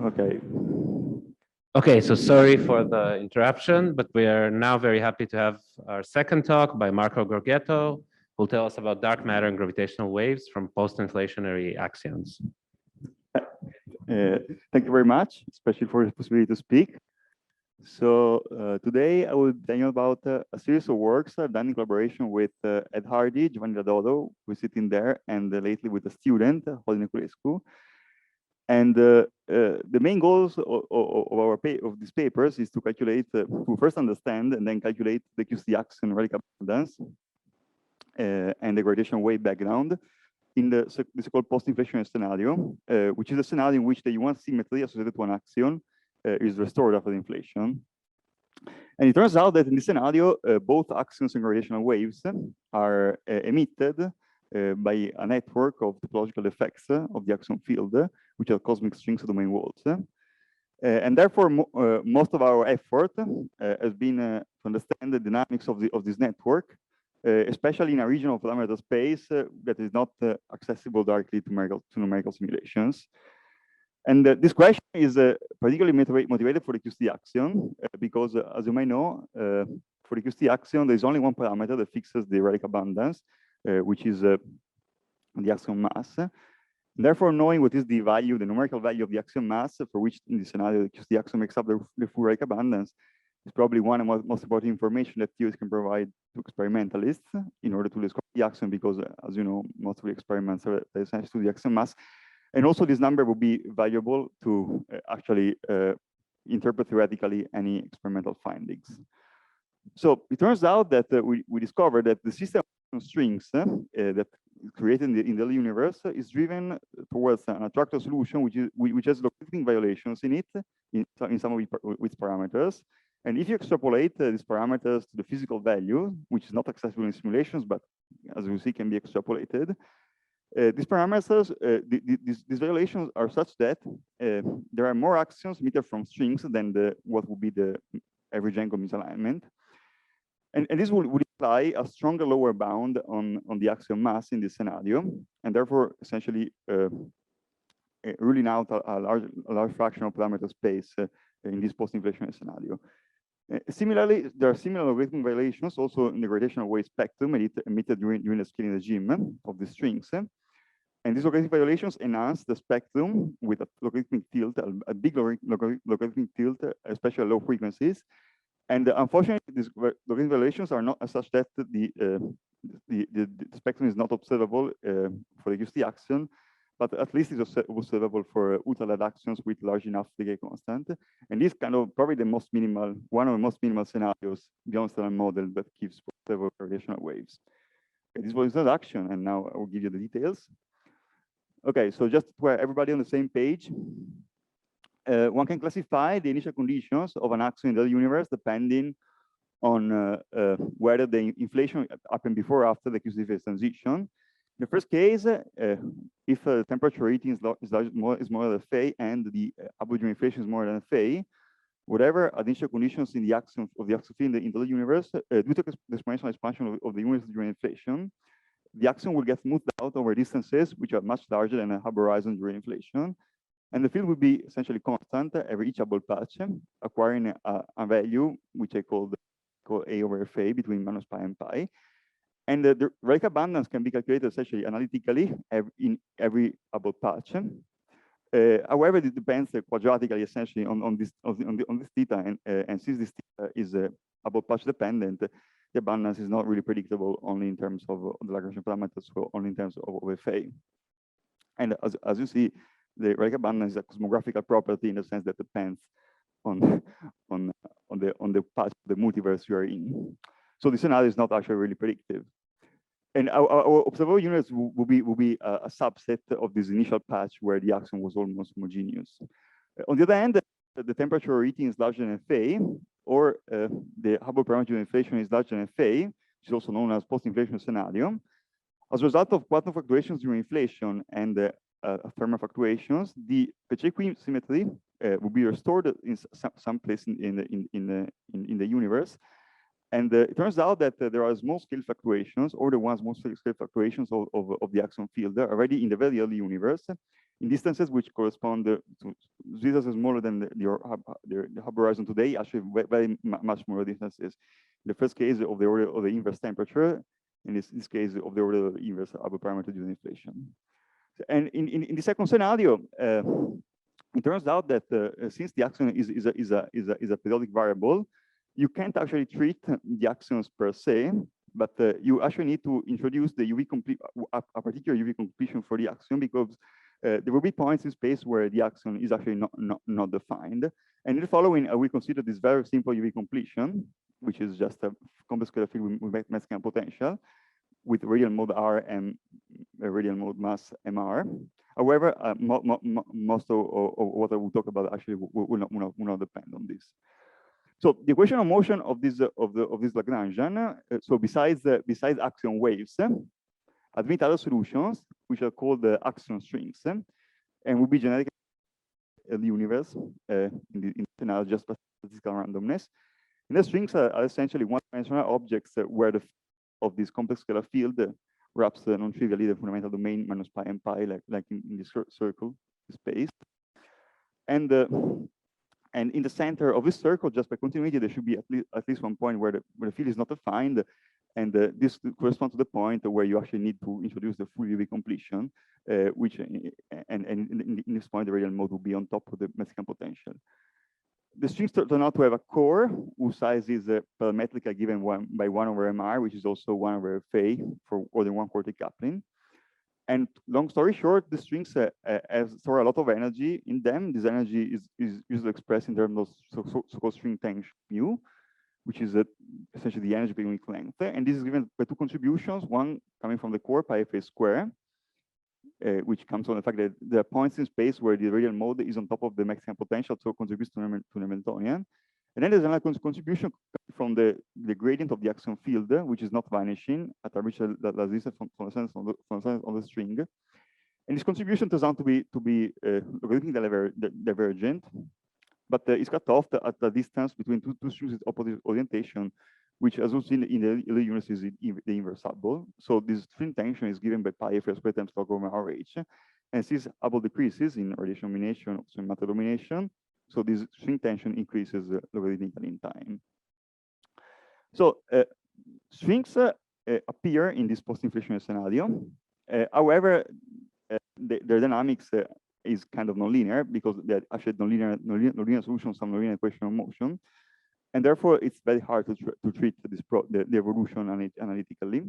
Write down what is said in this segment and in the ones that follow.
Okay. Okay, so sorry for the interruption, but we are now very happy to have our second talk by Marco Gorghetto, who'll tell us about dark matter and gravitational waves from post-inflationary axions. Thank you very much, especially for the possibility to speak. So today I will tell you about a series of works done in collaboration with Ed Hardy, Giovanni Radolo, who is sitting there, and lately with a student, Holly Niculescu. And the main goals of these papers is to calculate, to first understand and then calculate the QC axion radical abundance and the gravitational wave background in the so-called post-inflationary scenario, which is a scenario in which the U1 symmetry associated to an axion is restored after the inflation. And it turns out that in this scenario, both axions and gravitational waves are emitted by a network of topological effects of the axion field, which are cosmic strings of domain walls. And therefore, most of our effort has been to understand the dynamics of this network, especially in a region of parameter space that is not accessible directly to numerical simulations. And this question is particularly motivated for the QC axion, because as you may know, for the QC axion, there is only one parameter that fixes the radical abundance, which is the axion mass. And therefore, knowing what is the value, the numerical value of the axion mass, for which in this scenario the QC axion makes up the full radical abundance, is probably one of the most important information that theories can provide to experimentalists in order to discover the axion, because as you know, most of the experiments are essentially to the axion mass. And also this number will be valuable to actually interpret theoretically any experimental findings. So it turns out that we discovered that the system of strings that created in the universe is driven towards an attractor solution which has logarithmic violations in it, in some of its parameters. And if you extrapolate these parameters to the physical value, which is not accessible in simulations, but as you see can be extrapolated, these parameters, these violations are such that there are more axions emitted from strings than what would be the average angle misalignment. And this would imply a stronger lower bound on the axion mass in this scenario, and therefore essentially ruling out a large fraction of parameter space in this post-inflationary scenario. Similarly, there are similar logarithmic violations also in the gravitational wave spectrum emitted during the scaling regime of the strings. And these logarithmic violations enhance the spectrum with a logarithmic tilt, a big logarithmic tilt, especially at low frequencies. And unfortunately, these logarithmic violations are not such that the spectrum is not observable for the QC axion, but at least it's observable for ultra-large axions with large enough decay constant. And this kind of probably the most minimal, one of the most minimal scenarios beyond standard model that gives observable gravitational waves. Okay, this was introduction, and now I will give you the details. Okay, so just to have everybody on the same page, one can classify the initial conditions of an axion in the universe depending on whether the inflation happened before or after the QC phase transition. In the first case, if temperature rating is more than Fa and the upward inflation is more than Fa, whatever initial conditions in the axion of the axion field in the universe, due to the exponential expansion of the universe during inflation, the axion will get smoothed out over distances which are much larger than a Hubble horizon during inflation. And the field will be essentially constant every each Hubble patch, acquiring a value which I call A over Fa between minus pi and pi. And the radical abundance can be calculated essentially analytically in every Hubble patch. However, it depends quadratically essentially on this theta, and since this theta is Hubble patch dependent, the abundance is not really predictable only in terms of the Lagrangian parameters, so only in terms of Fa. And as you see, the radical abundance is a cosmographical property in the sense that depends on the patch of the multiverse you are in. So the scenario is not actually really predictive. And our observable universe will be a subset of this initial patch where the axion was almost homogeneous. On the other hand, the temperature rating is larger than Fa, or the Hubble parameter inflation is larger than Fa, which is also known as post-inflation scenario. As a result of quantum fluctuations during inflation and thermal fluctuations, the Peccei symmetry will be restored in some place in the universe. And it turns out that there are small scale fluctuations, or the small scale fluctuations of the axion field already in the very early universe. in distances which correspond to distances smaller than the hub horizon today, actually very much more distances. In the first case of the order of the inverse temperature, in this case of the order of the inverse upper parameter due to inflation. And in the second scenario, it turns out that since the axion is a periodic variable, you can't actually treat the axions per se, but you actually need to introduce the UV a particular UV completion for the axion, because there will be points in space where the axion is actually not defined. And in the following, I will consider this very simple UV completion, which is just a complex scalar field with Mexican potential, with radial mode R and radial mode mass MR. However, most of what I will talk about actually will not depend on this. So the equation of motion of this Lagrangian. So besides axion waves, admit other solutions which are called the axion strings, and will be generic in the universe in the scenario just by statistical randomness. And the strings are essentially one-dimensional objects where the of this complex scalar field wraps non-trivially the fundamental domain minus pi and pi, like in this circle space. And in the center of this circle, just by continuity, there should be at least one point where the field is not defined, and this corresponds to the point where you actually need to introduce the full UV completion, which in this point the radial mode will be on top of the Mexican potential. The strings turn out to have a core whose size is parametrically given by 1 over MR, which is also 1 over Fa for order 1 quartic coupling. And long story short, the strings store a lot of energy in them. This energy is usually expressed in terms of so-called string tension mu, which is essentially the energy per unit length. And this is given by two contributions, one coming from the core pi Fa square, which comes from the fact that there are points in space where the radial mode is on top of the Mexican potential, so contributes to the Hamiltonian. And then there's another contribution from the gradient of the axion field, which is not vanishing at arbitrary distance from the sense of the string. And this contribution turns out to be logarithmically divergent, but it's cut off at the distance between two strings with opposite orientation, which, as we've seen in the early units, is the inverse Hubble. So this string tension is given by pi Fa squared times log over RH. And since Hubble decreases in radiation domination, also in matter domination, so this string tension increases logarithmically in time. So strings appear in this post-inflationary scenario. However, their dynamics is kind of nonlinear, because they're actually nonlinear solutions, some nonlinear equation of motion. And therefore, it's very hard to treat the evolution analytically.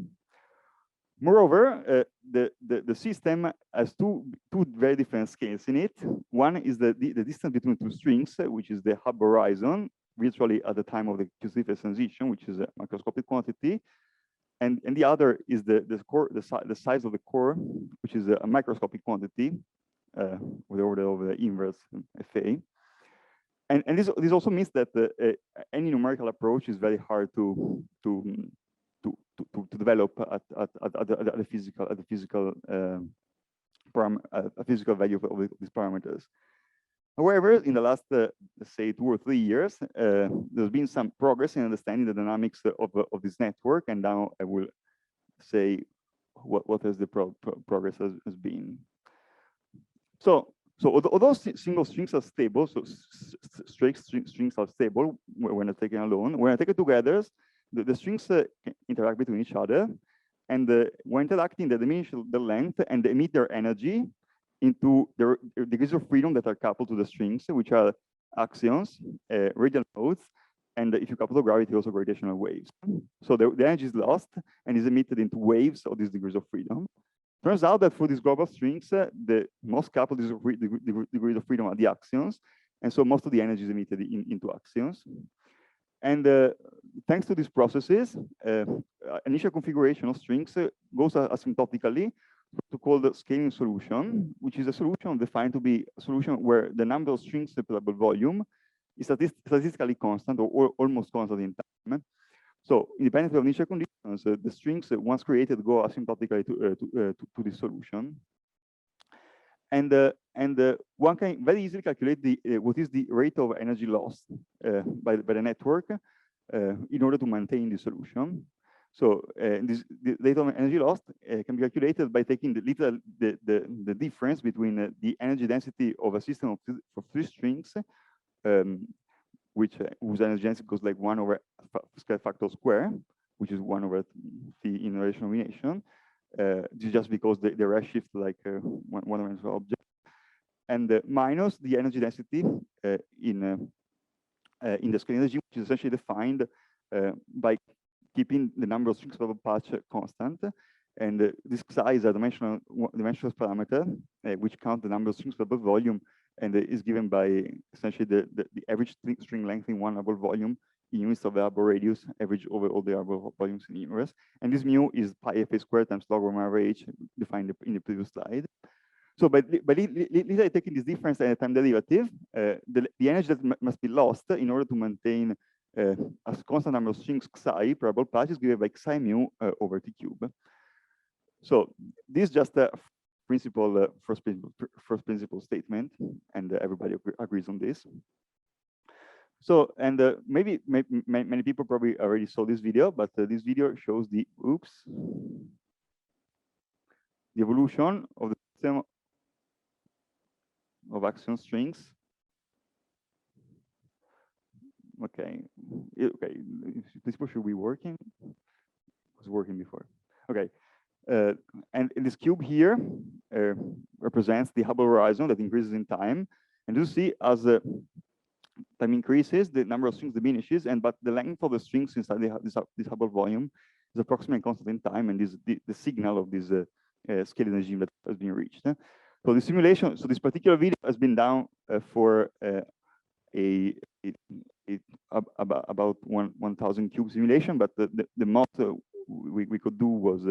Moreover, the system has two very different scales in it. One is the distance between two strings, which is the hub horizon, virtually at the time of the QC transition, which is a macroscopic quantity. And the other is the size of the core, which is a microscopic quantity with the order of the inverse Fa. And this also means that any numerical approach is very hard to develop at the physical value of these parameters. However, in the last let's say 2 or 3 years, there's been some progress in understanding the dynamics of this network, and now I will say what has the progress has been. So although single strings are stable, so straight strings are stable when they're taken alone. When they're taken together, the strings interact between each other, and when interacting, they diminish the length and they emit their energy into the degrees of freedom that are coupled to the strings, which are axions, radial modes, and if you couple to gravity, also gravitational waves. So the energy is lost and is emitted into waves of these degrees of freedom. Turns out that for these global strings, the most coupled degrees of freedom are the axions, and so most of the energy is emitted into axions. And thanks to these processes, initial configuration of strings goes asymptotically to call the scaling solution, which is a solution defined to be a solution where the number of strings separable volume is statistically constant or almost constant in time. So independently of initial conditions, the strings once created go asymptotically to this solution. And one can very easily calculate what is the rate of energy lost by the network in order to maintain the solution. So the data on energy lost can be calculated by taking the difference between the energy density of a system of three strings, whose energy density goes like 1 over scale factor square, which is 1 over the in rational combination. This is just because they redshift like one-dimensional object, and minus the energy density in the scaling regime, which is essentially defined by keeping the number of strings per patch constant. And this psi is a dimensionless parameter, which counts the number of strings per volume, and is given by essentially the average string length in one Hubble volume in units of the Hubble radius, average over all the Hubble volumes in the universe. And this mu is pi fa squared times log over average, defined in the previous slide. So by literally taking this difference and a time derivative, the energy that must be lost in order to maintain a constant number of strings psi per Hubble patch is given by psi mu over t cube. So this is just a principle, first principle statement, and everybody agrees on this. So, and maybe many people probably already saw this video, but this video shows the evolution of the system of axion strings. Okay, okay, this should be working. It was working before. Okay, and this cube here represents the Hubble horizon that increases in time, and you see as time increases, the number of strings diminishes, but the length of the strings inside this Hubble volume is approximately constant in time, and this is the signal of this scaling regime that has been reached. So the simulation, so this particular video has been done for about 1,000 cube simulation, but the most we could do was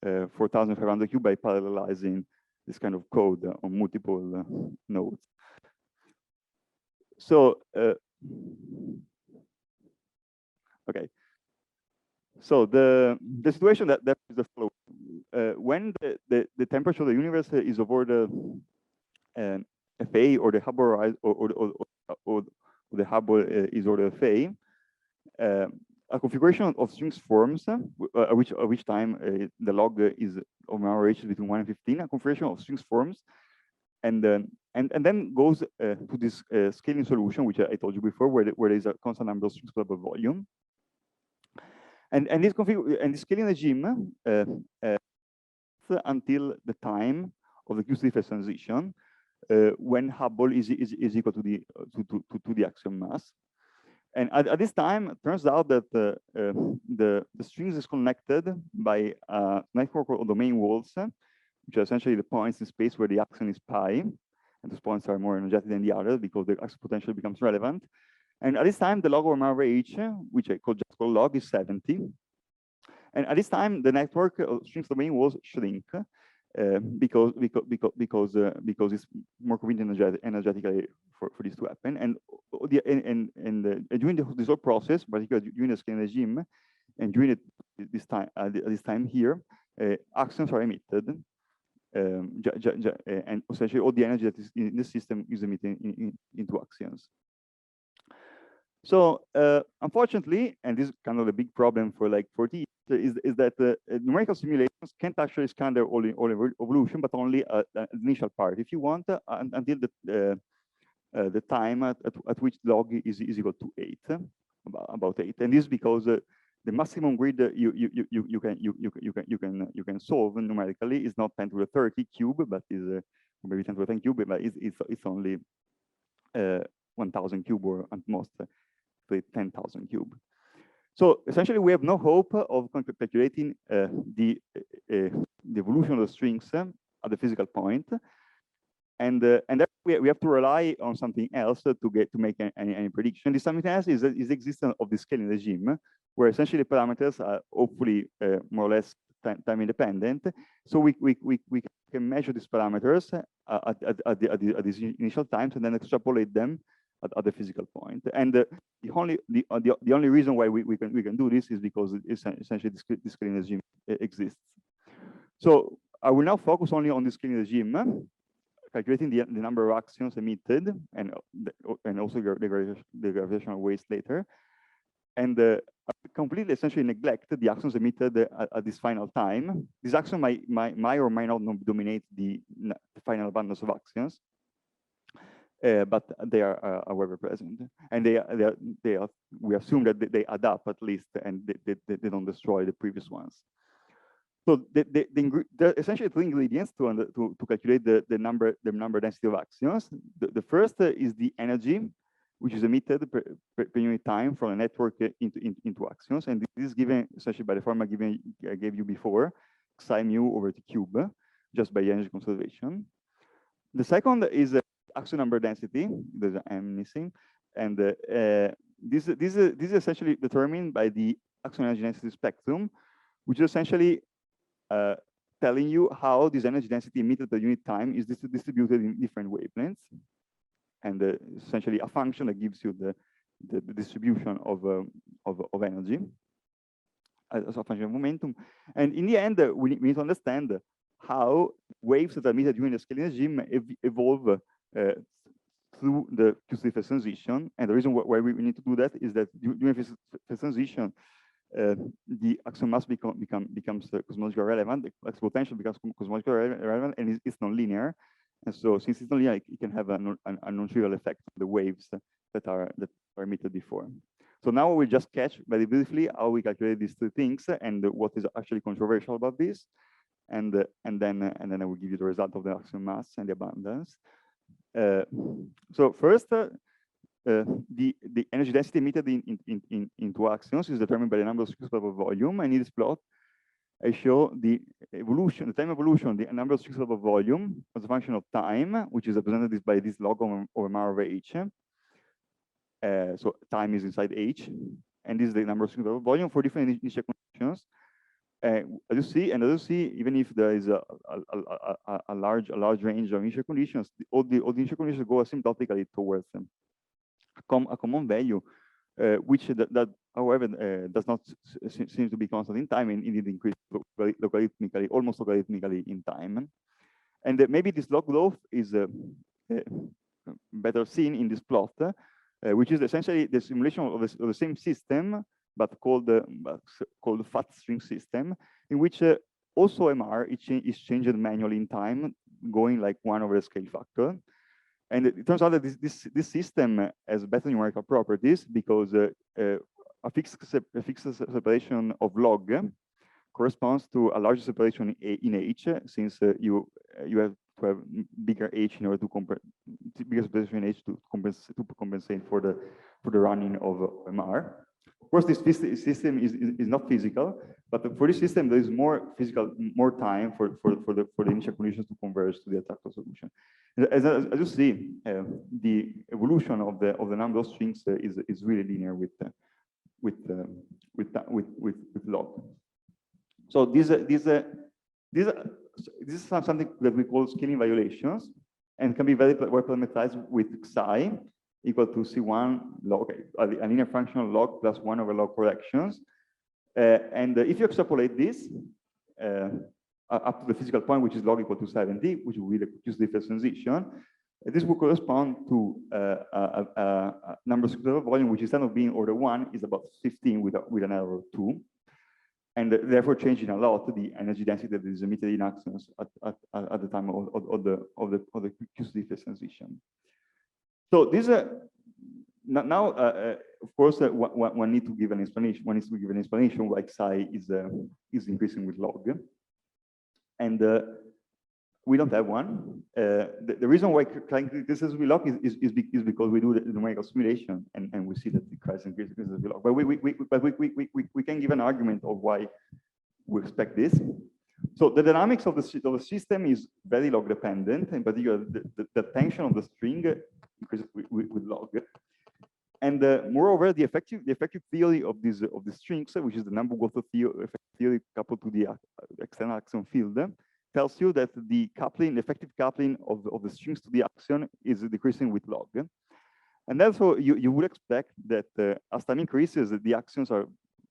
4,500 cube by parallelizing this kind of code on multiple nodes. So okay, so the situation that is the following: when the temperature of the universe is over the FA, or the Hubble horizon, or the Hubble is over the FA, a configuration of strings forms, at which time the log is of average between 1 and 15. A configuration of strings forms, and then goes to this scaling solution, which I told you before, where there is a constant number of strings per volume. And this scaling regime until the time of the Q-Stiffest transition, when Hubble is equal to the axion mass. And at this time, it turns out that the strings is connected by a network of domain walls, which are essentially the points in space where the axion is pi, and those points are more energetic than the others because the axion potential becomes relevant. And at this time, the log over average, which I just call log, is 70. And at this time, the network of strings domain walls shrink because it's more convenient energetically for this to happen. And during this whole process, particularly during the scaling regime, and during this time here, axions are emitted. And essentially all the energy that is in the system is emitted into axions. So unfortunately, and this is kind of a big problem for like 40 years, is that numerical simulations can't actually scan the all evolution, but only the initial part, if you want, until the time at which log is equal to 8, about 8. And this is because the maximum grid you can solve numerically is not 10 to the 30 cube, but is maybe 10 to the 10 cube, but it's only 1,000 cube, or at most 10,000 cube. So essentially, we have no hope of calculating the evolution of the strings at the physical point, and that we have to rely on something else to make any prediction. This something else is the existence of the scaling regime, where essentially the parameters are hopefully more or less time independent. So we can measure these parameters at these initial times, and then extrapolate them at the physical point. And the only reason why we can do this is because essentially this scaling regime exists. So I will now focus only on the scaling regime, calculating the number of axions emitted, and also the gravitational waves later. And completely essentially neglect the axions emitted at this final time. This axion might or might not dominate the final abundance of axions, but they are however present, and we assume that they add up at least, and they don't destroy the previous ones. So essentially the ingredients to calculate the number density of axions. The first is the energy, which is emitted per unit time from a network into axions, and this is given essentially by the formula I gave you before, psi mu over the cube, just by energy conservation. The second is axion number density that I'm missing, and this is essentially determined by the axion energy density spectrum, which is essentially telling you how this energy density emitted per unit time is distributed in different wavelengths, and essentially a function that gives you the distribution of energy as a function of momentum. And in the end, we need to understand how waves that are emitted during the scaling regime evolve through the Q-Stiffness transition. And the reason why we need to do that is that during this transition, the axion mass becomes cosmologically relevant. The axial potential becomes cosmologically relevant, and it's nonlinear. And so, since it's nonlinear, it can have a non-trivial effect on the waves that are emitted before. So now we'll just catch very briefly how we calculate these two things and what is actually controversial about this, and then I will give you the result of the axion mass and the abundance. So first, the energy density emitted into axions is determined by the number of strings above volume. And in this plot, I show the evolution, the time evolution, the number of strings above volume as a function of time, which is represented by this log over MR over H. So time is inside H, and this is the number of strings above volume for different initial conditions. As you see, even if there is a large range of initial conditions, all the initial conditions go asymptotically towards them. A common value, which however does not seem to be constant in time, and indeed increases logarithmically, almost logarithmically in time. And maybe this log growth is better seen in this plot, which is essentially the simulation of the same system, but called the fat string system, in which also MR is changed manually in time, going like 1 over the scale factor. And it turns out that this system has better numerical properties because a fixed separation of log corresponds to a larger separation in H, since you have to have bigger H in order to bigger separation in H to compensate for the running of MR. Of course, this system is not physical, but for this system there is more time for the initial conditions to converge to the attractor solution. As you see, the evolution of the number of strings is really linear with log. So this is something that we call scaling violations, and can be very well parameterized with psi equal to C1 log, a linear function of log plus 1 over log corrections. And if you extrapolate this up to the physical point, which is log equal to 70, which will be the Q-Stiffness transition, this will correspond to a number of volume, which instead of being order 1 is about 15 with an error of 2. And therefore changing a lot the energy density that is emitted in axions at the time of the Q-Stiffness transition. So this now, of course, one needs to give an explanation. One needs to give an explanation why psi is increasing with log, and we don't have one. The reason why this is with log is because we do the numerical simulation, and we see that the price increases with log. But we can give an argument of why we expect this. So the dynamics of the system is very log dependent, in particular the tension of the string increases with log, and moreover the effective theory of the strings, which is the Nambu-Goto theory coupled to the external axion field, tells you that the effective coupling of the strings to the axion is decreasing with log, and therefore you would expect that as time increases, the axions are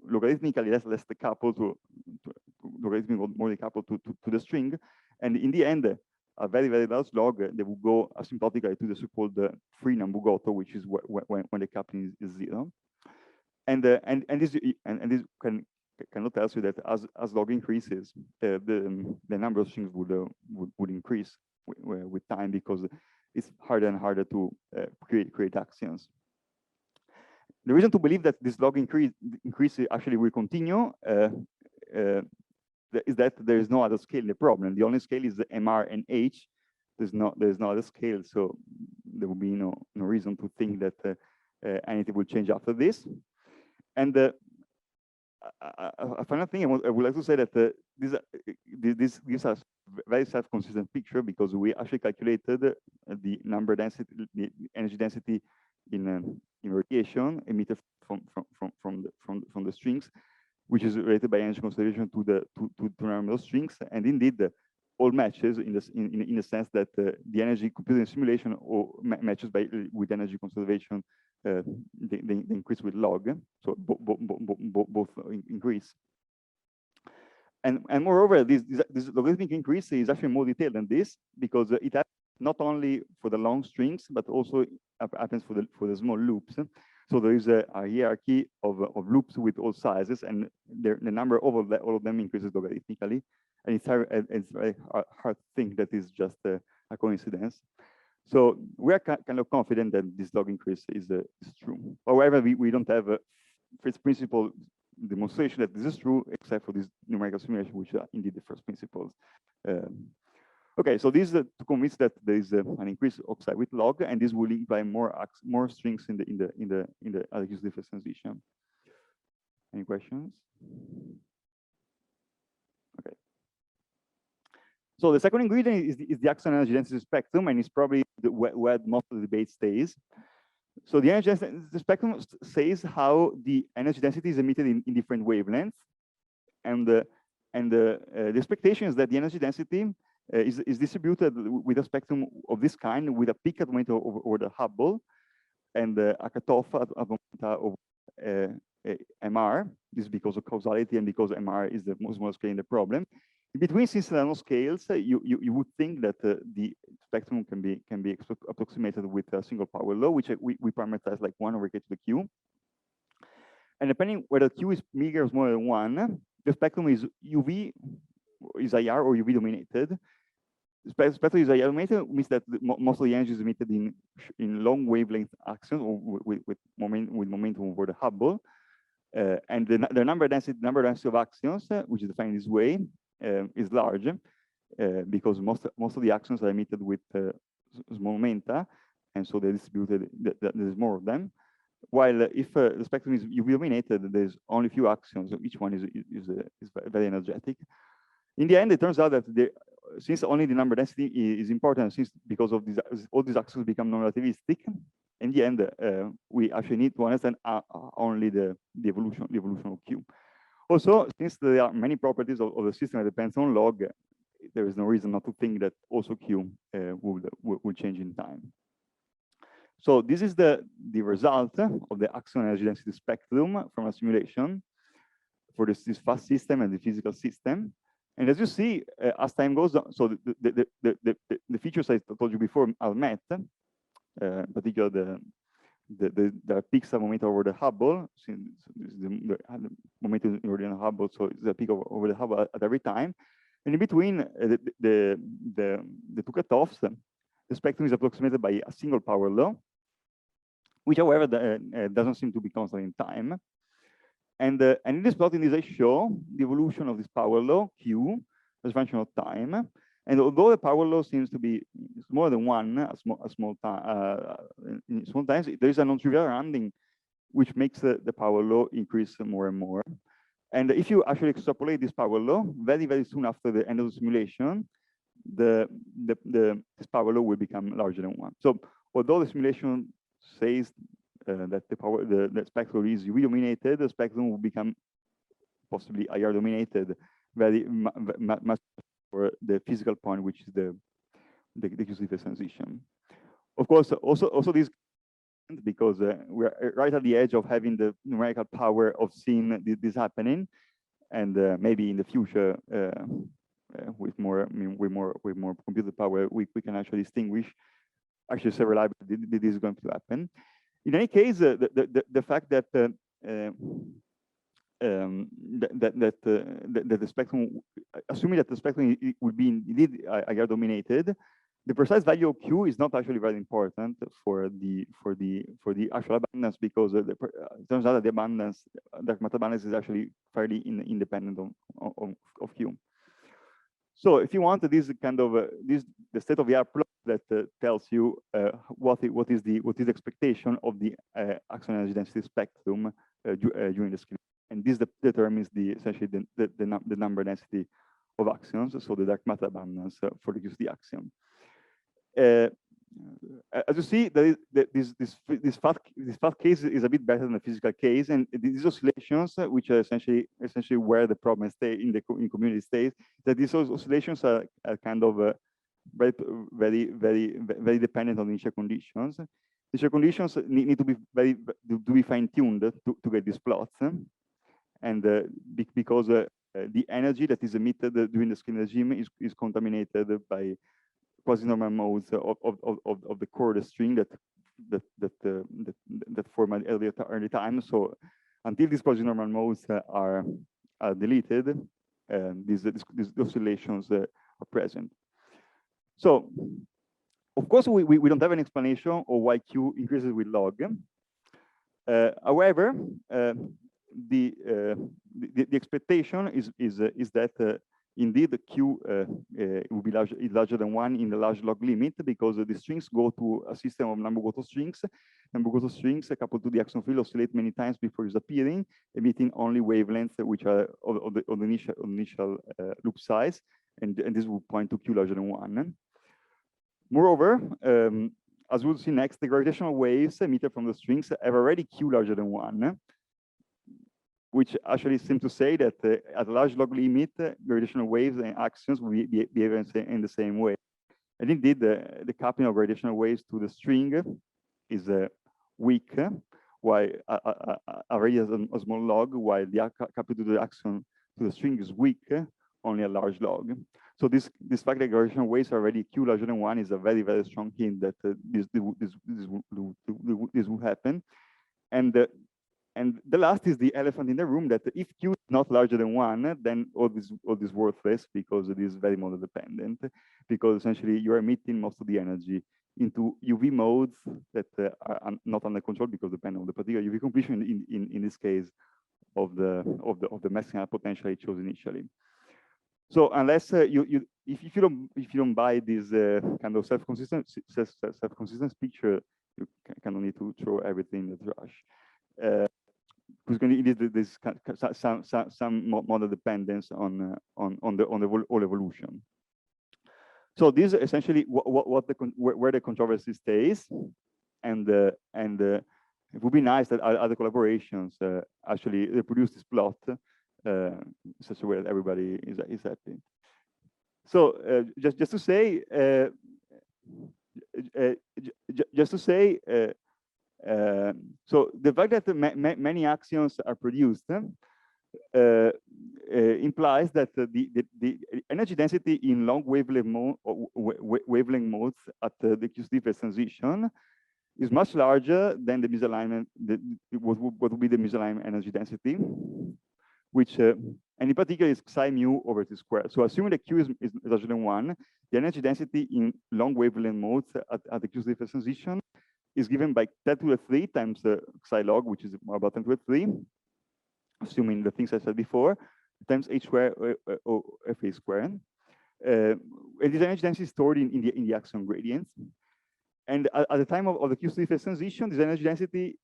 logarithmically less coupled to logarithmically more coupled to the string, and in the end, a very large log that will go asymptotically to the so-called free Nambu-Goto, which is when the coupling is 0. This cannot tell you that as log increases, the number of strings would increase with time, because it's harder and harder to create axions. The reason to believe that this log increase actually will continue is that there is no other scale in the problem. The only scale is the MR and H. There's no other scale, so there will be no reason to think that anything will change after this. And a final thing I would like to say that this gives us a very self-consistent picture, because we actually calculated the number density, the energy density in radiation emitted from the strings, which is related by energy conservation to the number of strings, and indeed all matches in the sense that the energy computed in simulation matches with energy conservation. They increase with log, so both increase. And moreover, this logarithmic increase is actually more detailed than this, because it happens not only for the long strings, but also happens for the small loops. So there is a hierarchy of loops with all sizes, and the number of all of them increases logarithmically. And it's very hard to think that is just a coincidence. So we are kind of confident that this log increase is true. However, we don't have a first principle demonstration that this is true, except for this numerical simulation, which are indeed the first principles. Okay, so this is to convince that there is an increase oxide with log, and this will imply more strings in the Axios difference transition. Any questions? Okay. So the second ingredient is the Axion energy density spectrum, and it's probably where most of the debate stays. So the energy density spectrum says how the energy density is emitted in different wavelengths, and the expectation is that the energy density is distributed with a spectrum of this kind, with a peak at moment over the Hubble, and a cutoff at moment of MR. This is because of causality and because MR is the most small scale in the problem. In between synthetic scales, you would think that the spectrum can be approximated with a single power law, which we parameterize like 1 over k to the q. And depending whether q is bigger or smaller than 1, the spectrum is UV, is IR or UV dominated. Spectrum is IR dominated means that most of the energy is emitted in long wavelength axions, or with momentum over the Hubble. And the number density of axions, which is defined this way, is large, because most of the axions are emitted with small momenta, and so they're distributed. There's more of them. While if the spectrum is UV dominated, there's only a few axions. So each one is very energetic. In the end, it turns out that since only the number density is important, because of all these axions become non-relativistic, in the end, we actually need to understand only the evolution of Q. Also, since there are many properties of the system that depends on log, there is no reason not to think that also Q will change in time. So this is the result of the Axion energy density spectrum from a simulation for this fast system and the physical system. And as you see, as time goes on, so the features I told you before are met, particularly the peaks of momentum over the Hubble, since the momentum over the Hubble, so it's the peak over the Hubble at every time. And in between the two cutoffs, the spectrum is approximated by a single power law, which, however, doesn't seem to be constant in time. And in this plot, I show the evolution of this power law, Q, as a function of time. And although the power law seems to be more than one, small times, there is a non-trivial rounding, which makes the power law increase more and more. And if you actually extrapolate this power law, very, very soon after the end of the simulation, this power law will become larger than 1. So although the simulation says that the spectrum is UV dominated, the spectrum will become possibly IR dominated very much for the physical point, which is the QC transition. Of course, also this, because we're right at the edge of having the numerical power of seeing this happening, and maybe in the future with more computer power, we can actually distinguish several libraries this is going to happen. In any case, the fact that that the spectrum, assuming that the spectrum would be indeed IR dominated, the precise value of Q is not actually very important for the actual abundance, because it turns out that the abundance, dark matter abundance, is actually fairly independent of Q. So if you want this kind of the state of the art plot that tells you what is the expectation of the axion energy density spectrum during the screen, and this determines essentially the number density of axions, so the dark matter abundance for the QCD axion. As you see, this fast case is a bit better than the physical case, and these oscillations, which are essentially where the problem stays in community states, that these oscillations are kind of very dependent on initial conditions. Initial conditions need to be fine-tuned to get these plots, and because the energy that is emitted during the screen regime is contaminated by quasi-normal modes of the core of the string that form at early time. So until these quasi-normal modes are deleted, these oscillations are present. So of course we don't have an explanation of why Q increases with log. However, the expectation is that indeed the Q will be larger than 1 in the large log limit, because the strings go to a system of number-Goto strings. Number-Goto strings coupled to the axion field oscillate many times before disappearing, emitting only wavelengths which are of the initial loop size, and this will point to Q larger than 1. Moreover, as we'll see next, the gravitational waves emitted from the strings have already Q larger than 1, which actually seem to say that at a large log limit, gravitational waves and axions will behave in the same way. And indeed, the coupling of gravitational waves to the string is weak, while already as a small log, while the coupling to the axion to the string is weak, only a large log. So this fact that gravitational waves are already Q larger than 1 is a very, very strong hint that this will happen. And the last is the elephant in the room, that if Q is not larger than 1, then all this worthless, because it is very model dependent, because essentially you're emitting most of the energy into UV modes that are not under control, because depend on the particular UV completion in this case of the maximum potential I chose initially. So unless if you don't buy this kind of self-consistent picture, you kind of need to throw everything in the trash. Because going to need this some model dependence on the whole evolution. So this is essentially where the controversy stays, and it would be nice that other collaborations actually reproduce this plot such a way that everybody is happy. So just to say. So the fact that many axions are produced implies that the energy density in long wavelength modes at the QCD phase transition is much larger than the misalignment, what would be the misalignment energy density, which and in particular is psi mu over t squared. So assuming that Q is larger than 1, the energy density in long wavelength modes at the QCD phase transition is given by 10 to the 3 times psi log, which is about 10 to the 3, assuming the things I said before, times h squared or fa squared. And this energy density is stored in the axion gradients. And at the time of the QCD phase transition, this energy density,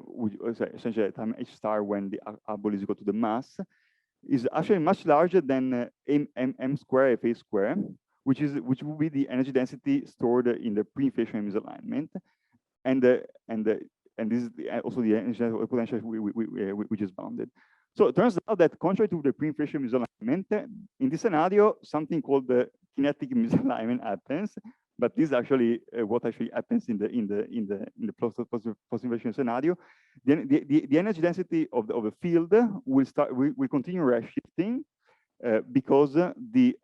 which is essentially at time h star when the abol is equal to the mass, is actually much larger than m squared fa squared, which will be the energy density stored in the pre-inflationary misalignment, and this is also the energy potential which is bounded. So it turns out that contrary to the pre-inflationary misalignment, in this scenario, something called the kinetic misalignment happens. But this is actually what actually happens in the post-inflationary scenario. The energy density of the field will continue redshifting. Because the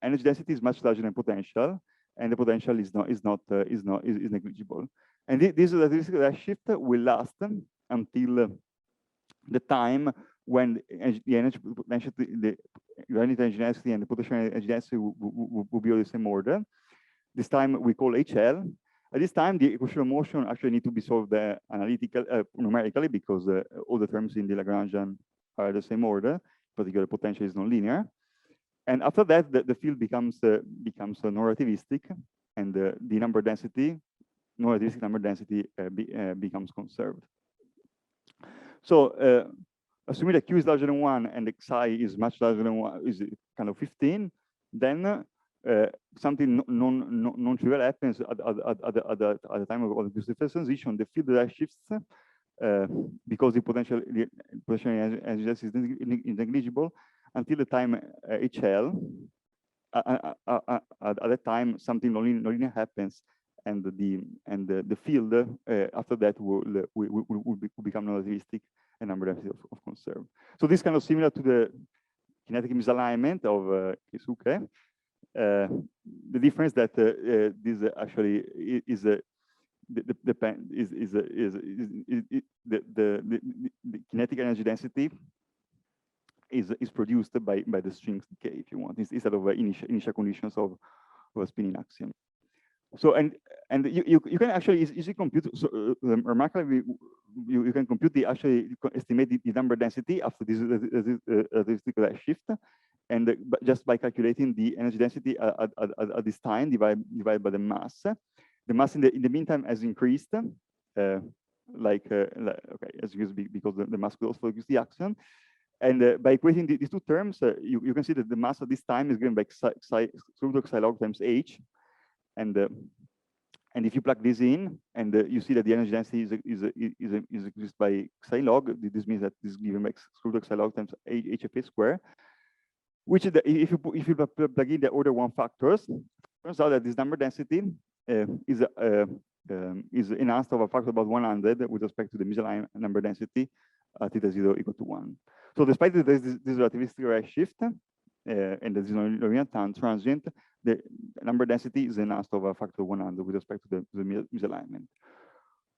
energy density is much larger than potential, and the potential is negligible. And this redshift will last until the time when the energy potential, the unit energy density and the potential energy density will be of the same order. This time we call HL. At this time, the equation of motion actually need to be solved numerically, because all the terms in the Lagrangian are the same order. Particular potential is nonlinear. And after that, the field becomes non-relativistic, and the number density, non-relativistic number density, becomes conserved. So assuming that Q is larger than 1 and Xi is much larger than 1, is kind of 15, then something non-trivial happens at the time of the first transition. The field that shifts because the potential energy density is negligible until the time HL. At that time, something nonlinear happens, and the field after that will become non-relativistic and number density of conserved. So this kind of similar to the kinetic misalignment of Keisuke. The difference that this actually is the kinetic energy density is produced by the strings decay, if you want, instead of initial conditions of a spinning axion. So and you can actually easily compute. So remarkably, you can compute estimate the number density after this relativistic shift, and just by calculating the energy density at this time divided by the mass. The mass in the meantime has increased, okay, as because the mass could also use the axion. And by equating these two terms, you can see that the mass at this time is given by xi log times h. And if you plug this in, and you see that the energy density is increased by xi log, this means that this is given by xi log times hfa square. Which is if you plug in the order 1 factors, turns out that this number density is enhanced of a factor about 100 with respect to the misaligned number density at theta 0 equal to 1. So despite that there's this relativistic redshift and the nonlinear transient, the number density is enhanced of a factor 100 with respect to the misalignment.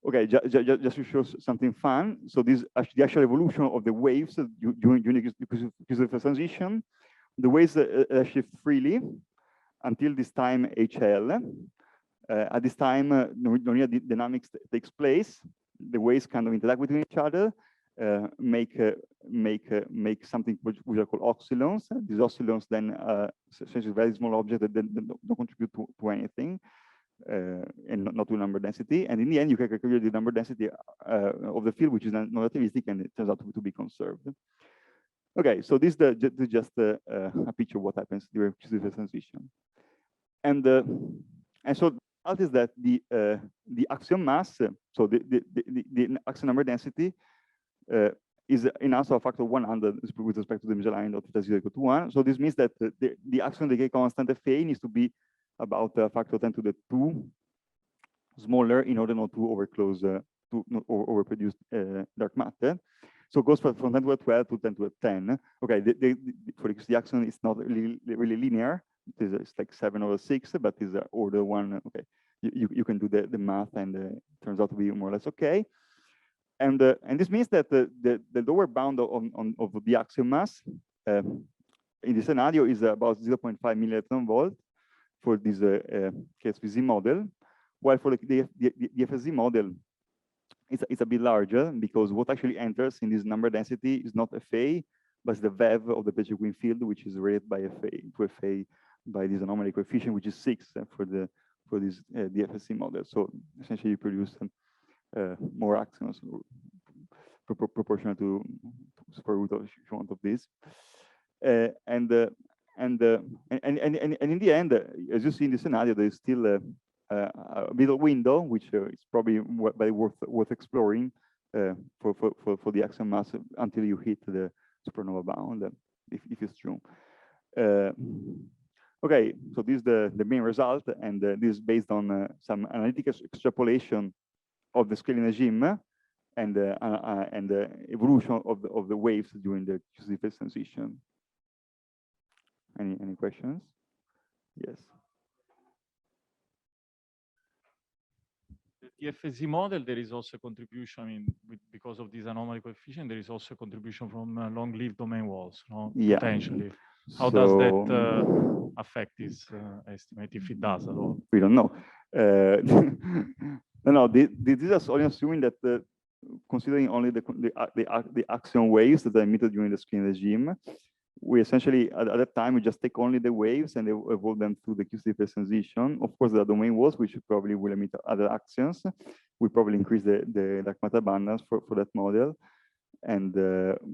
Okay, just to show something fun. So this the actual evolution of the waves during the first transition. The waves shift freely until this time HL. At this time, nonlinear dynamics takes place. The waves kind of interact with each other, make something which are called oscillons. These oscillons then essentially very small objects that then don't contribute to anything, and not to number density. And in the end, you can calculate the number density of the field, which is non-relativistic, and it turns out to be conserved. Okay, so this is just a picture of what happens during the transition. And so out is that the axion mass, so the axion number density is enhanced of a factor 100 with respect to the misalignment of theta 0 equal to 1. So this means that the axion decay constant Fa needs to be about a factor 10 to the 2 smaller in order not to overclose to not overproduce dark matter. So it goes from 10 to a 12 to 10 to a 10. Okay, for the axion, it's not really linear. It's like 7 over 6, but it's order 1. Okay, you can do the math, and it turns out to be more or less okay. And this means that the lower bound of the axion mass in this scenario is about 0.5 millielectron volt for this KSVZ model, while for the FSZ model, it's a bit larger, because what actually enters in this number density is not Fa, but the VEV of the Pechet-Quinn field, which is rated by Fa by this anomaly coefficient, which is 6 for this the FSZ model. So essentially, you produce more axions proportional to square root of, if you want, of this. And in the end, as you see in the scenario, there is still a middle window, which is probably worth exploring for the axion mass until you hit the supernova bound, if it's true. Okay, so this is the main result, and this is based on some analytical extrapolation of the scaling regime and the evolution of the waves during the QC transition. Any questions? Yes. the FSE model, there is also a contribution, I mean, because of this anomaly coefficient, there is also a contribution from long-lived domain walls, no? Yeah. Potentially. How does that affect this estimate, if it does at all? We don't know. No, this is only assuming that considering only the axion waves that are emitted during the screen regime, we essentially, at that time, we just take only the waves and evolve them through the QCD transition. Of course, there are domain walls, which probably will emit other axions. We probably increase the dark matter abundance for that model, and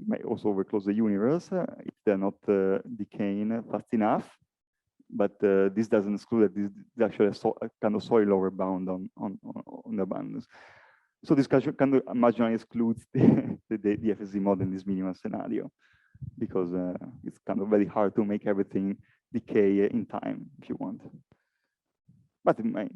might also overclose the universe if they're not decaying fast enough. But this doesn't exclude that this is actually a kind of solid lower bound on the abundance. So this kind of marginally excludes the FSD model in this minimal scenario, because it's kind of very hard to make everything decay in time, if you want. But it might.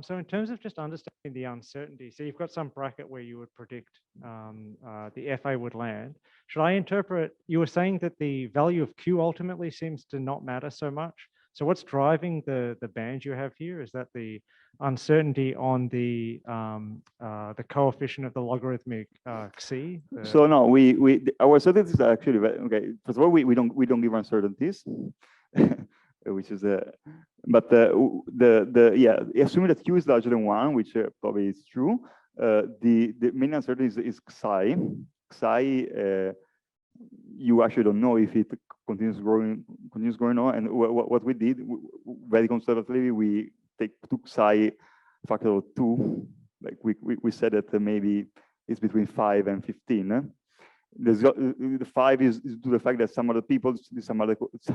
So in terms of just understanding the uncertainty, so you've got some bracket where you would predict the FA would land. Should I interpret, you were saying that the value of Q ultimately seems to not matter so much. So what's driving the band you have here? Is that the uncertainty on the coefficient of the logarithmic Xi? So no, our uncertainties are actually okay. First of all, we don't give uncertainties, which is but yeah, assuming that Q is larger than 1, which probably is true, the main uncertainty is Xi. Xi, you actually don't know if it continues growing on. And what we did very conservatively, we took Xi factor of 2. Like we said that maybe it's between 5 and 15. The 5 is due to the fact that some other people,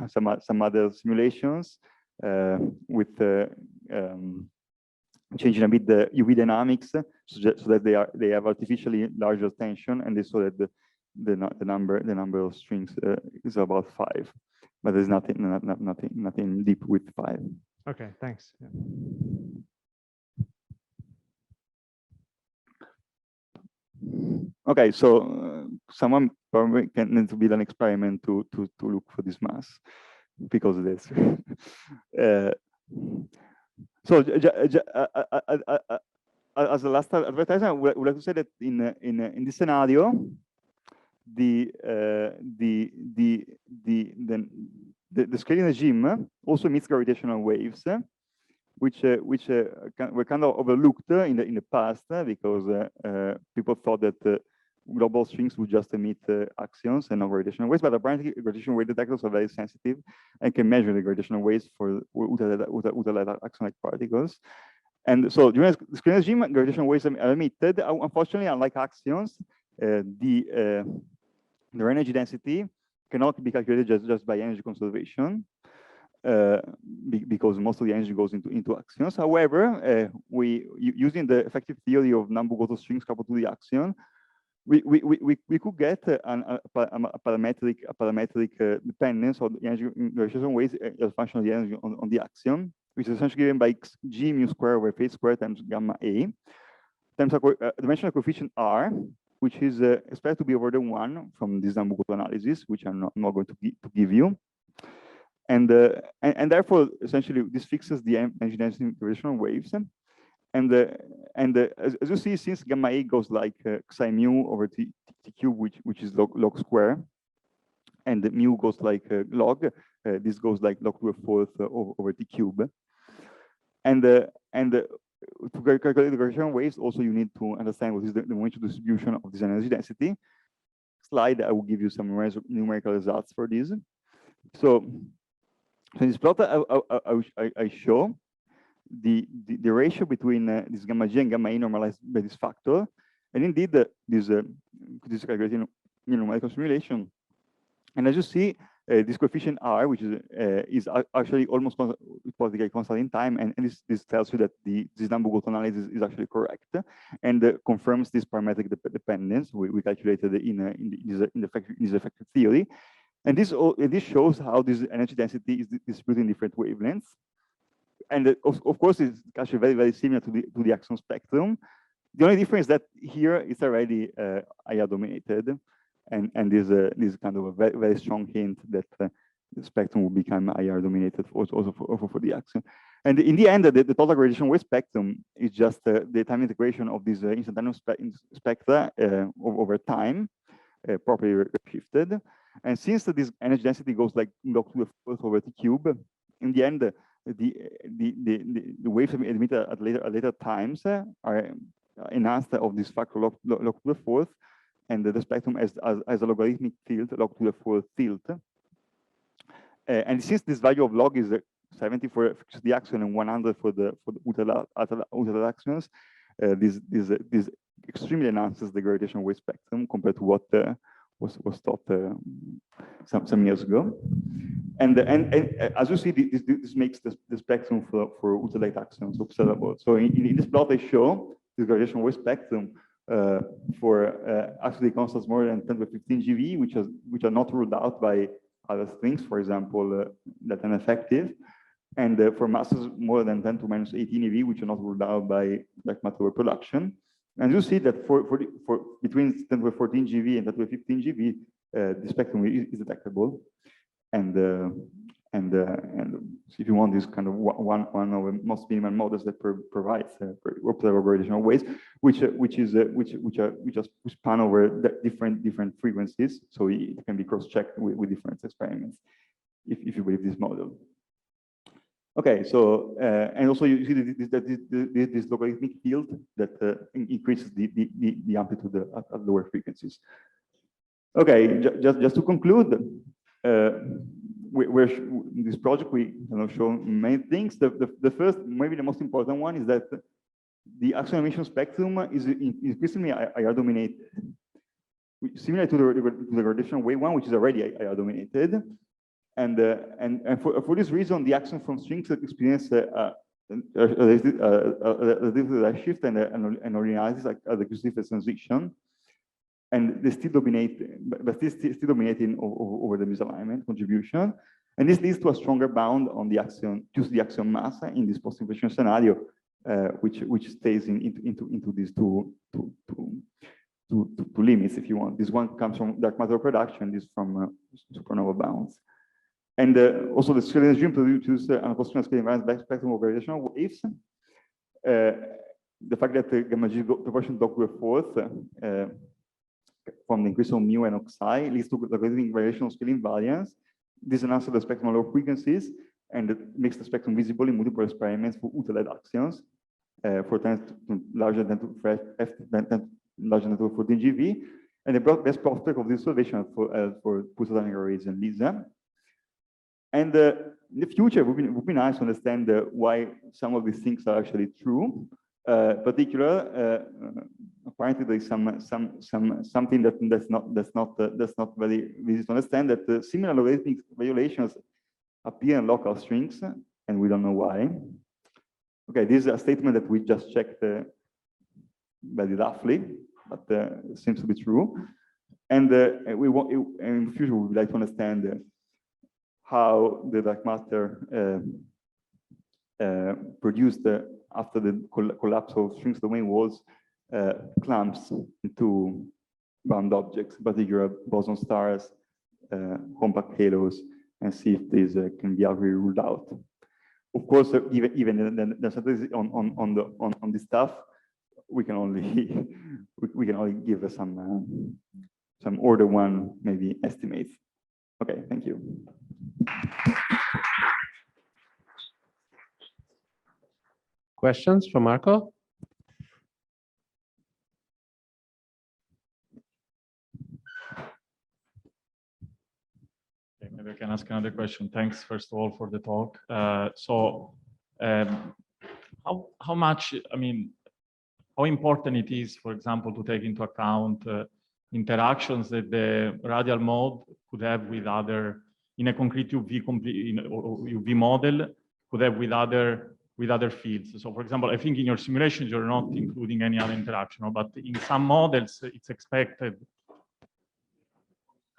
some other simulations with changing a bit the UV dynamics, so that they have artificially larger tension, and they saw that the number of strings is about 5, but there's nothing deep with 5. Okay, thanks. Yeah. Okay, so someone probably can need to build an experiment to look for this mass because of this. So as the last advertisement, I would like to say that in this scenario, the scaling regime also emits gravitational waves, which were kind of overlooked in the past because people thought that global strings would just emit axions and no gravitational waves, but apparently gravitational wave detectors are very sensitive and can measure the gravitational waves for ultralight axion-like particles. And so during the scaling regime, gravitational waves are emitted. Unfortunately, unlike axions, their energy density cannot be calculated just by energy conservation. Because most of the energy goes into axions. However, using the effective theory of Nambu-Goto strings coupled to the axion, we could get a parametric dependence on the energy gravitational waves as a function of the energy on the axion, which is essentially given by g mu square over phase square times gamma a times a dimensional coefficient r, which is expected to be over the 1 from this Nambu-Goto analysis, which I'm not going to give you. And therefore, essentially, this fixes the energy density gravitational waves. And as you see, since gamma a goes like psi mu over t cube, which is log square, and the mu goes like log, this goes like log to a fourth over t cube. And to calculate the gravitational waves, also you need to understand what is the momentum distribution of this energy density. Slide, I will give you some numerical results for this. So in this plot, I show the ratio between this gamma g and gamma a normalized by this factor, and indeed this calculating numerical simulation. And as you see, this coefficient r, which is actually almost politically constant in time, and this tells you that this Nambu-Goto analysis is actually correct, and confirms this parametric dependence we calculated in this effective theory. And this shows how this energy density is distributed in different wavelengths. And of course, it's actually very, very similar to the Axion spectrum. The only difference is that here it's already IR dominated, and this kind of a very, very strong hint that the spectrum will become IR dominated also for the axion. And in the end, the total gradation wave spectrum is just the time integration of these instantaneous spectra over time, properly shifted. And since this energy density goes like log to the fourth over the cube, in the end, the waves emitted at later times are enhanced of this factor log to the fourth, and the spectrum as a logarithmic field log to the fourth tilt. And since this value of log is 70 for the axion and 100 for the ultra axions, this extremely enhances the gravitational wave spectrum compared to what was thought some years ago. And as you see, this makes the spectrum for ultralight axions observable. So in this plot, I show the gravitational wave spectrum for actually constants more than 10 to the 15 GeV, which are not ruled out by other things, for example, that are effective, and for masses more than 10 to minus 18 eV, which are not ruled out by dark matter reproduction. And you see that for between 10 to the 14 GeV and 10 to the 15 GeV, the spectrum is detectable. And if you want, this kind of one of the most minimal models that provides observable gravitational waves, which span over different frequencies, so it can be cross-checked with different experiments, if you believe this model. Okay, so and also you see this logarithmic field that increases the amplitude at lower frequencies. Okay, just to conclude. In this project, we show many things. The first, maybe the most important one, is that the axion emission spectrum is increasingly IR dominated, similar to the gravitational wave one, which is already IR dominated. And for this reason, the axion from strings experience a shift and organizes like the Gustav transition. And they still dominate, but still dominating over the misalignment contribution. And this leads to a stronger bound on the axion, just the axion mass in this post-inflationary scenario, which stays into these two limits, if you want. This one comes from dark matter production, this from supernova bounds. And also the scaling regime produces an approximate scaling variance spectrum of gravitational waves. The fact that the gamma G proportion log to the fourth from the increase of mu and oxi leads to logarithmic variation of scaling variance. This enhances the spectrum of low frequencies and it makes the spectrum visible in multiple experiments for ultralight axions for times larger than 14 GeV. And the best prospect of this observation for post-inflationary arrays and LISA. And in the future, it would be nice to understand why some of these things are actually true. Particular, apparently there is something that's not very easy to understand, that similar logarithmic violations appear in local strings, and we don't know why. Okay, this is a statement that we just checked very roughly, but it seems to be true. And in the future we would like to understand how the dark matter produced after the collapse of strings domain walls clumps into bound objects, particularly boson stars, compact halos, and see if these can be already ruled out. Of course, even on this stuff, we can only give some order one maybe estimates. Okay, thank you. Questions from Marco? Okay, maybe I can ask another question. Thanks, first of all, for the talk. How much, I mean, how important it is, for example, to take into account interactions that the radial mode could have with other, in a concrete UV model, could have with other fields. So for example, I think in your simulations, you're not including any other interaction, but in some models, it's expected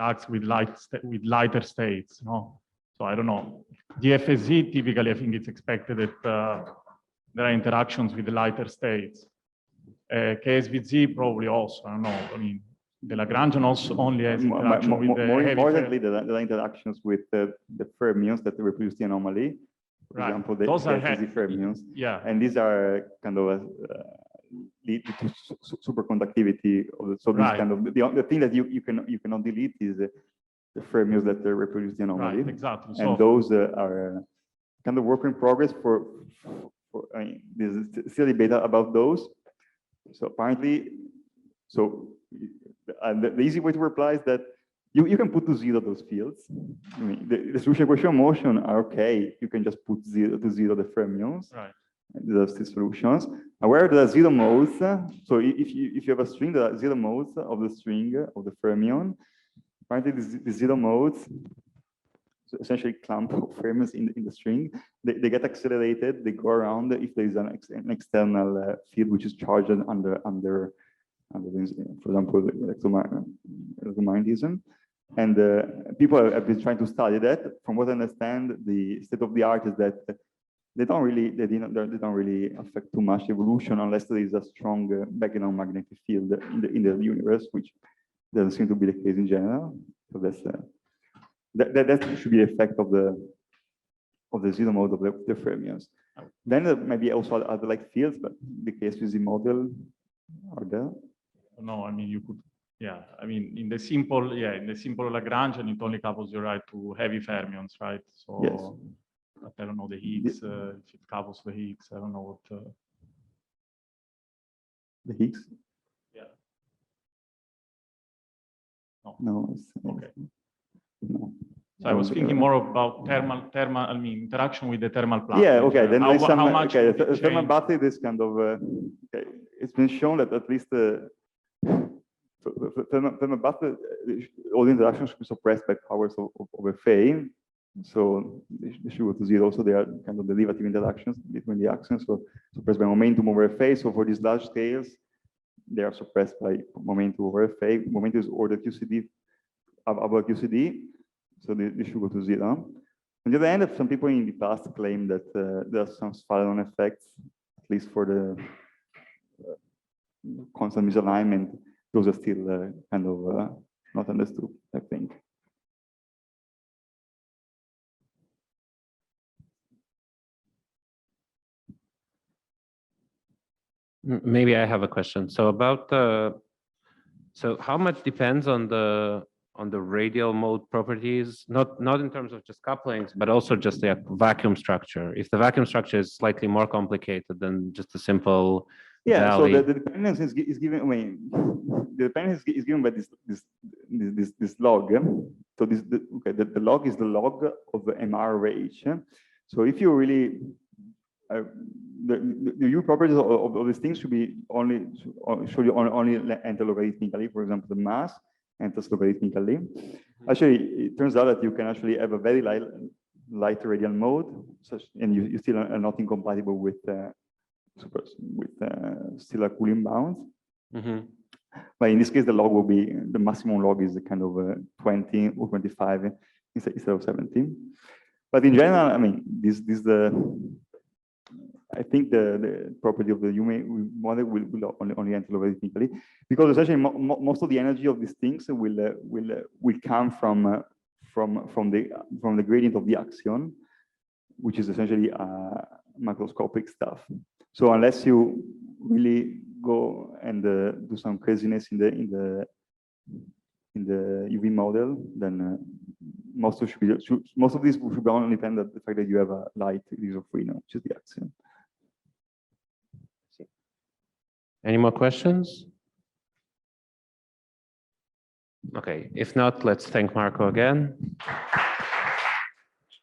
acts with lighter states, no? So I don't know. DFSZ, typically, I think it's expected that there are interactions with the lighter states. KSVZ probably also, I don't know. I mean, the Lagrangian also only has interaction with the more heavy importantly, the interactions with the fermions that reproduce the anomaly. For Right. example, the Those are heavy fermions. Yeah. And these are kind of lead to superconductivity of the, so this Right. kind of the thing that you cannot delete is the fermions that reproduce the anomaly. Right, exactly. And those are kind of work in progress for I mean, there's still debate about those. So apparently, the easy way to reply is that you can put to zero those fields. I mean, the solution equation of motion are okay. You can just put to zero the fermions. Right. Those two solutions. Where there are zero modes, so if you have a string, there are zero modes of the string of the fermion. Apparently, the zero modes, so essentially clump of fermions in the string, they get accelerated. They go around if there is an external field which is charged under for example, electromagnetism. And people have been trying to study that. From what I understand, the state of the art is that they don't really affect too much evolution unless there is a strong background magnetic field in the universe, which doesn't seem to be the case in general. So that should be the effect of the zero mode of the fermions. Then there maybe also other like fields, but the case-busy model are there. No, I mean you could. Yeah, I mean in the simple Lagrangian, it only couples you right to heavy fermions, right? So. Yes. But I don't know the Higgs, if it couples the Higgs, I don't know what. The Higgs? Yeah. No. No. Okay. No. So I was thinking more about thermal, I mean, interaction with the thermal plug. Yeah, okay. Then how much okay, the thermal battery, this kind of, okay. It's been shown that at least the thermal battery, all the interactions should be suppressed by powers of FA. So they should go to zero. So they are kind of derivative interactions between the axions. So suppressed by momentum over FA. So for these large scales, they are suppressed by momentum over FA. Momentum is ordered QCD above QCD. So they should go to zero. On the other hand, some people in the past claim that there are some Fallon effects, at least for the constant misalignment. Those are still kind of not understood, I think. Maybe I have a question. So about so how much depends on the radial mode properties, not in terms of just couplings, but also just the vacuum structure. If the vacuum structure is slightly more complicated than just a simple valley. So the dependence is given. I mean, the dependence is given by this log. So the log is the log of the MR So if you really the U properties of these things should be only enter logarithmically. For example, the mass enters logarithmically. Actually, it turns out that you can actually have a very light radial mode, and you still are not incompatible with stellar Coulomb bounds. Mm-hmm. But in this case, the maximum log is kind of 20 or 25 instead of 17. But in general, I mean, I think the property of the U model will only enter logarithmically, because essentially most of the energy of these things will come from the gradient of the axion, which is essentially macroscopic stuff. So unless you really go and do some craziness in the UV model, then most of this should be only depend on the fact that you have a light degree of freedom, which is the axion. Any more questions? Okay, if not, let's thank Marco again.